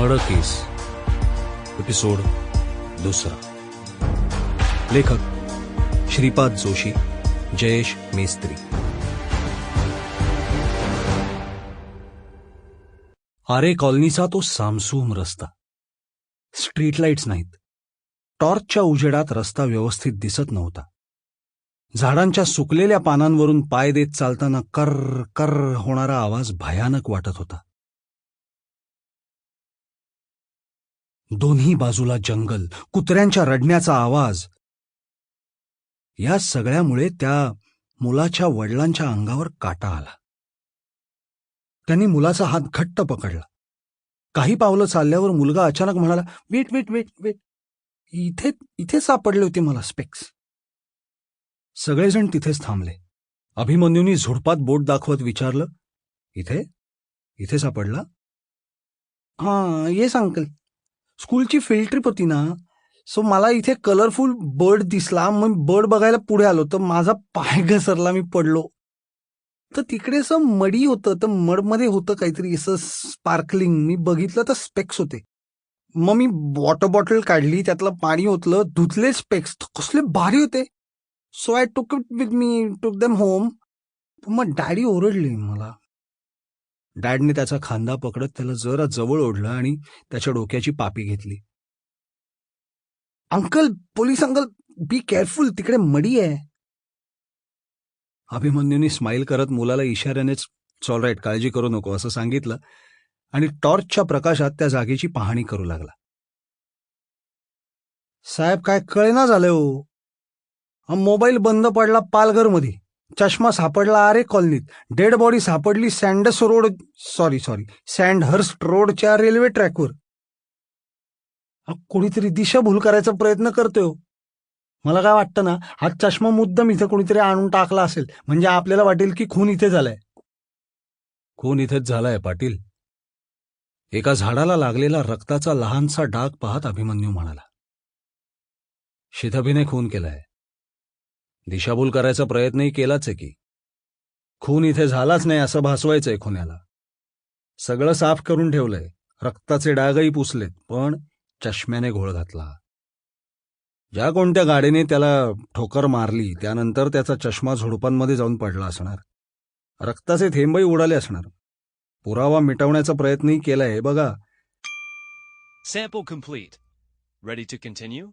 Murder केस episode 2. लेखक श्रीपाद जोशी, जयेश मेस्त्री. आरे कॉलनीचा तो सामसूम रस्ता. स्ट्रीट लाईट्स नाहीत. टॉर्चच्या उजेडात रस्ता व्यवस्थित दिसत नव्हता. झाडांच्या सुकलेल्या पानांवरून पाय देत चालताना कर्र कर्र होणारा आवाज भयानक वाटत होता. दोन्ही बाजूला जंगल, कुत्र्यांच्या रडण्याचा आवाज. या सगळ्यामुळे त्या मुलाच्या वडिलांच्या अंगावर काटा आला. त्यांनी मुलाचा हात घट्ट पकडला. काही पावलं चालल्यावर मुलगा अचानक म्हणाला, वेट वेट वेट वेट, इथे सापडले होते मला स्पेक्स. सगळेजण तिथेच थांबले. अभिमन्यूनी झुडपात बोट दाखवत विचारलं, इथे सापडला? हां, येस अंकल. स्कूलची फील्ड ट्रिप होती ना, सो मला इथे कलरफुल बर्ड दिसला. मग बर्ड बघायला पुढे आलो तर माझा पाय घसरला, मी पडलो. तर तिकडे असं मडी होतं, तर मडमध्ये होतं काहीतरी असं स्पार्कलिंग. मी बघितलं तर स्पेक्स होते. मग मी वॉटर बॉटल काढली, त्यातलं पाणी ओतलं, धुतले स्पेक्स, कसले भारी होते. So I took it with me, took them home. मग डॅडी ओरडली मला. डॅडने त्याचा खांदा पकडत त्याला जरा जवळ ओढलं आणि त्याच्या डोक्याची पापी घेतली. Uncle, police uncle, be careful, तिकडे मडी आहे. अभिमन्यूने स्माईल करत मुलाला इशाऱ्यानेच ऑल राईट, काळजी करू नको असं सांगितलं आणि टॉर्चच्या प्रकाशात त्या जागेची पाहणी करू लागला. साहेब, काय कळेना झालंय हो. मोबाईल बंद पडला पालघरमध्ये, चष्मा सापडला आरे कॉलनीत, डेड बॉडी सापडली सँडहर्स्ट रोडच्या रेल्वे ट्रॅकवर. कोणीतरी दिशाभूल करायचा प्रयत्न करतोय. मला काय वाटतं ना, हा चष्मा मुद्दाम इथे कोणीतरी आणून टाकला असेल, म्हणजे आपल्याला वाटेल की खून इथे झालाय. खून इथेच झालाय पाटील. एका झाडाला लागलेला रक्ताचा लहानसा डाग पाहत अभिमन्यू म्हणाला, शिथबीने खून केलाय. दिशाभूल करायचा प्रयत्नही केलाच आहे की. खून इथे झालाच नाही असं भासवायचंय खुन्याला. सगळं साफ करून ठेवलंय, रक्ताचे डागही पुसलेत, पण चष्म्याने घोळ घातला. ज्या कोणत्या गाडीने त्याला ठोकर मारली त्यानंतर त्याचा चष्मा झुडपांमध्ये जाऊन पडला असणार. रक्ताचे थेंबही उडाले असणार. पुरावा मिटवण्याचा प्रयत्नही केलाय बघा. Sample complete. Ready to continue?